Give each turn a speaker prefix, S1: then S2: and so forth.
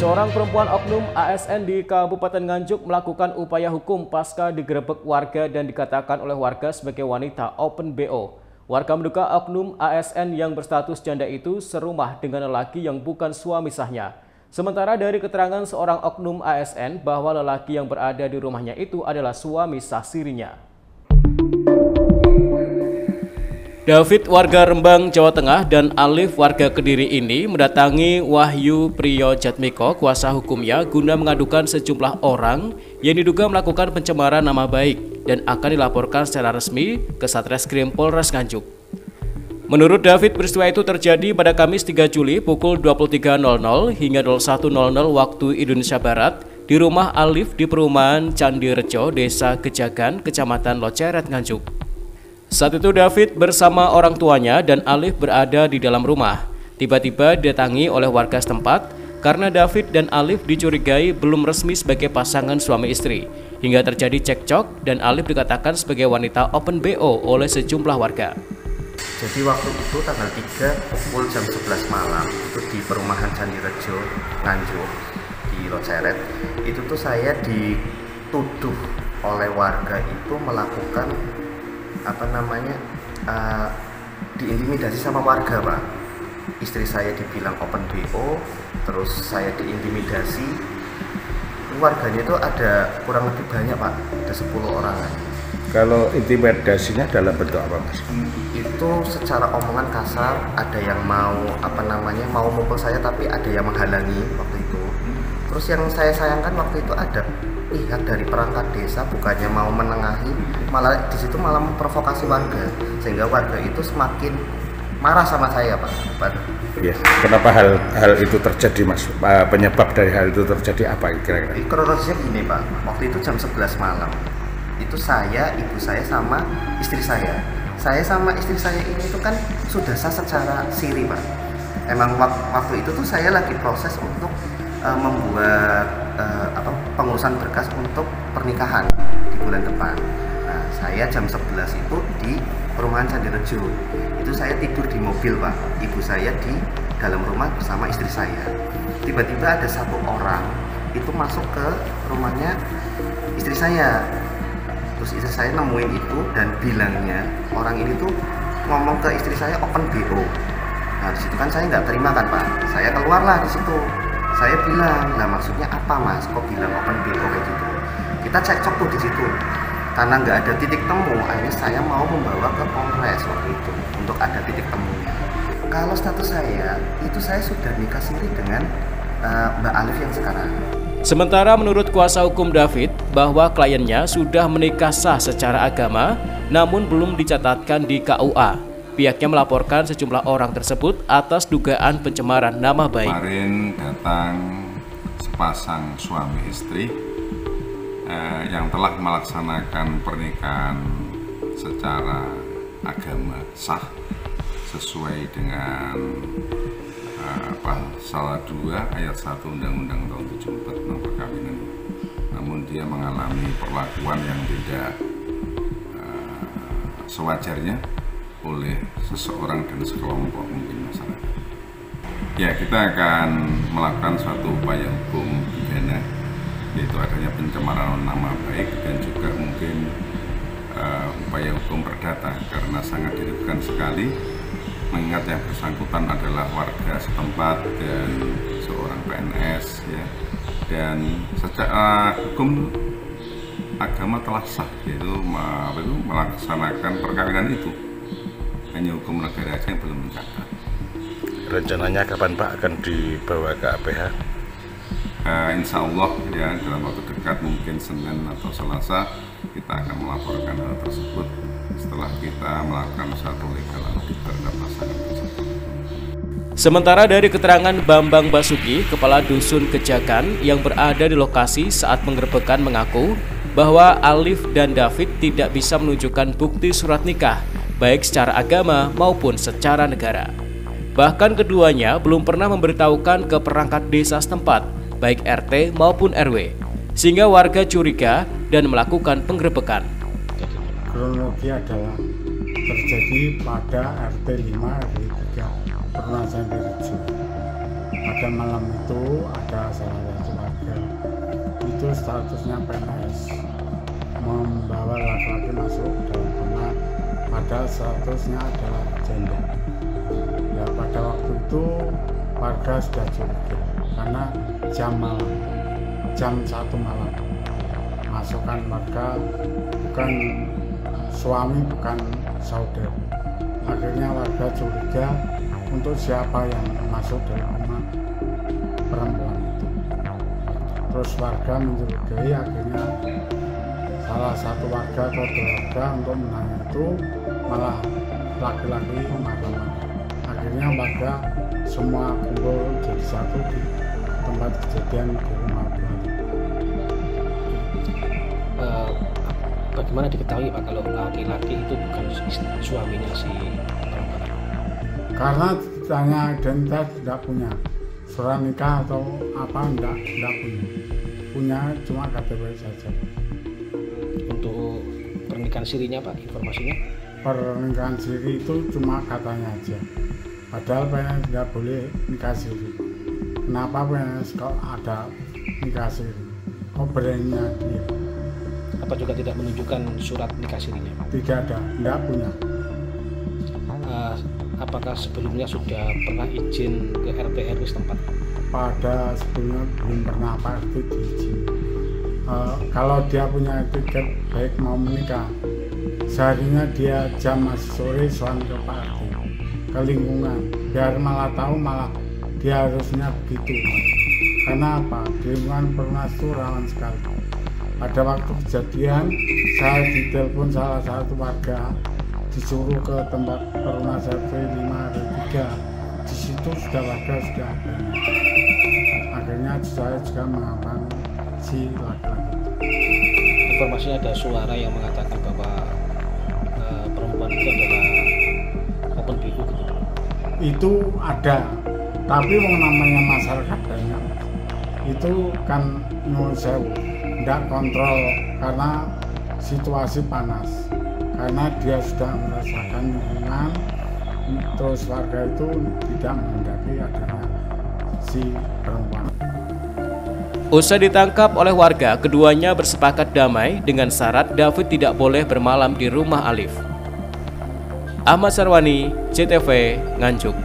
S1: Seorang perempuan oknum ASN di Kabupaten Nganjuk melakukan upaya hukum pasca digerebek warga dan dikatakan oleh warga sebagai wanita open BO. Warga menduga oknum ASN yang berstatus janda itu serumah dengan lelaki yang bukan suami sahnya. Sementara dari keterangan seorang oknum ASN bahwa lelaki yang berada di rumahnya itu adalah suami sah sirinya. David warga Rembang, Jawa Tengah dan Alif warga Kediri ini mendatangi Wahyu Priyojatmiko kuasa hukumnya guna mengadukan sejumlah orang yang diduga melakukan pencemaran nama baik dan akan dilaporkan secara resmi ke Satreskrim Polres Nganjuk. Menurut David, peristiwa itu terjadi pada Kamis 3 Juli pukul 23.00 hingga 01.00 waktu Indonesia Barat di rumah Alif di perumahan Candi Rejo, Desa Kejagan, Kecamatan Loceret, Nganjuk. Saat itu David bersama orang tuanya dan Alif berada di dalam rumah. Tiba-tiba didatangi oleh warga setempat karena David dan Alif dicurigai belum resmi sebagai pasangan suami istri. Hingga terjadi cekcok dan Alif dikatakan sebagai wanita open BO oleh sejumlah warga.
S2: Jadi waktu itu tanggal 3 pukul jam 11 malam itu di perumahan Candi Rejo, Nganjuk di Loceret. Itu tuh saya dituduh oleh warga itu melakukan diintimidasi sama warga, Pak. Istri saya dibilang open BO, terus saya diintimidasi. Warganya itu ada kurang lebih banyak, Pak, ada 10 orang.
S3: Kalau intimidasinya dalam bentuk apa, Mas?
S2: Itu secara omongan kasar, ada yang mau mukul saya tapi ada yang menghalangi waktu itu. Terus yang saya sayangkan waktu itu ada pihak dari perangkat desa bukannya mau menengahi, malah di situ malah memprovokasi warga sehingga warga itu semakin marah sama saya, Pak.
S3: Ya, kenapa hal itu terjadi, Mas? Penyebab dari hal itu terjadi apa kira-kira?
S2: Kronologisnya gini, Pak. Waktu itu jam 11 malam. Itu saya, ibu saya sama istri saya. Saya sama istri saya ini itu kan sudah sah secara siri, Pak. Emang waktu itu tuh saya lagi proses untuk membuat pengurusan berkas untuk pernikahan di bulan depan. Nah, saya jam 11 itu di perumahan Candi Rejo. Itu saya tidur di mobil, Pak. Ibu saya di dalam rumah bersama istri saya. Tiba-tiba ada satu orang itu masuk ke rumahnya istri saya. Terus istri saya nemuin itu dan bilangnya orang ini tuh ngomong ke istri saya open BO. Nah, di situ kan saya nggak terima kan, Pak. Saya keluarlah di situ. Saya bilang, nah maksudnya apa, Mas? Kok bilang open BO kayak gitu? Kita cekcok tuh di situ. Karena nggak ada titik temu, akhirnya saya mau membawa ke Polres waktu itu untuk ada titik temunya. Kalau status saya, itu saya sudah nikah siri dengan Mbak Alif yang sekarang.
S1: Sementara menurut kuasa hukum David bahwa kliennya sudah menikah sah secara agama, namun belum dicatatkan di KUA. Pihaknya melaporkan sejumlah orang tersebut atas dugaan pencemaran nama baik.
S4: Kemarin datang sepasang suami istri yang telah melaksanakan pernikahan secara agama sah sesuai dengan pasal 2 ayat 1 Undang-Undang tahun 74 tentang perkawinan. Namun dia mengalami perlakuan yang tidak sewajarnya oleh seseorang dan sekelompok mungkin masyarakat. Ya, kita akan melakukan suatu upaya hukum pidana, yaitu adanya pencemaran nama baik dan juga mungkin upaya hukum perdata karena sangat dirugikan sekali mengingat yang bersangkutan adalah warga setempat dan seorang PNS, ya. Dan secara hukum agama telah sah, yaitu melaksanakan perkawinan itu. Hanya hukum negara aja yang belum mencatat.
S3: Rencananya kapan, Pak, akan dibawa ke APH?
S4: Insya Allah ya dalam waktu dekat, mungkin Senin atau Selasa kita akan melaporkan hal tersebut setelah kita melakukan satu legal audit terhadap pasangan tersebut.
S1: Sementara dari keterangan Bambang Basuki, Kepala Dusun Kejagan yang berada di lokasi saat penggerebekan mengaku bahwa Alif dan David tidak bisa menunjukkan bukti surat nikah baik secara agama maupun secara negara. Bahkan keduanya belum pernah memberitahukan ke perangkat desa setempat, baik RT maupun RW, sehingga warga curiga dan melakukan penggerebekan.
S5: Kronologi adalah terjadi pada RT 5 RW 3 Perumahan Candi Rejo. pada malam itu ada salah satu warga itu statusnya PNS membawa laki-laki masuk dalam rumah, padahal statusnya adalah janda. Ya pada waktu itu warga sudah curiga karena jam 1 malam masukkan warga bukan suami bukan saudara. Akhirnya warga curiga untuk siapa yang masuk dalam rumah perempuan itu. Terus warga mencurigai, akhirnya salah satu warga atau keluarga untuk menanya itu malah laki-laki marah-marah. Akhirnya warga semua kumpul jadi satu di tempat kejadian di rumah Bali.
S6: Bagaimana diketahui Pak kalau laki-laki itu bukan suaminya si perempuan?
S5: Karena tanya identitas tidak punya, surat nikah atau apa tidak punya cuma KTP saja.
S6: Untuk pernikahan sirinya Pak, informasinya?
S5: Pernikahan siri itu cuma katanya aja, padahal PNS tidak boleh nikah siri. Kenapa PNS kalau ada nikah siri? Kok beraninya dia?
S6: Apa juga tidak menunjukkan surat nikah sirinya Pak?
S5: Tidak ada, tidak punya.
S6: Apakah sebelumnya sudah pernah izin ke RT RW setempat?
S5: Pada sebelumnya belum pernah pasti diizin. Kalau dia punya tiket baik mau menikah, seharinya dia jam masih sore soal ke Pak RT, ke lingkungan, biar malah tahu malah dia harusnya begitu. Karena apa? Di lingkungan Perumnas itu rawan sekali. Pada waktu kejadian saya ditelepon salah satu warga, disuruh ke tempat Perumnas RT 5 3. Di situ sudah warga sudah ada. Akhirnya saya juga mengamankan si laki-laki.
S6: Informasinya ada suara yang mengatakan bahwa perempuan itu adalah open BO gitu.
S5: Itu ada, tapi yang namanya masyarakat banyak itu kan nyuwun sewu, tidak kontrol karena situasi panas, karena dia sudah merasakan lingkungan, terus warga itu tidak menghendaki adanya si perempuan.
S1: Usai ditangkap oleh warga, keduanya bersepakat damai dengan syarat David tidak boleh bermalam di rumah Alif. Ahmad Sarwani, JTV, Nganjuk.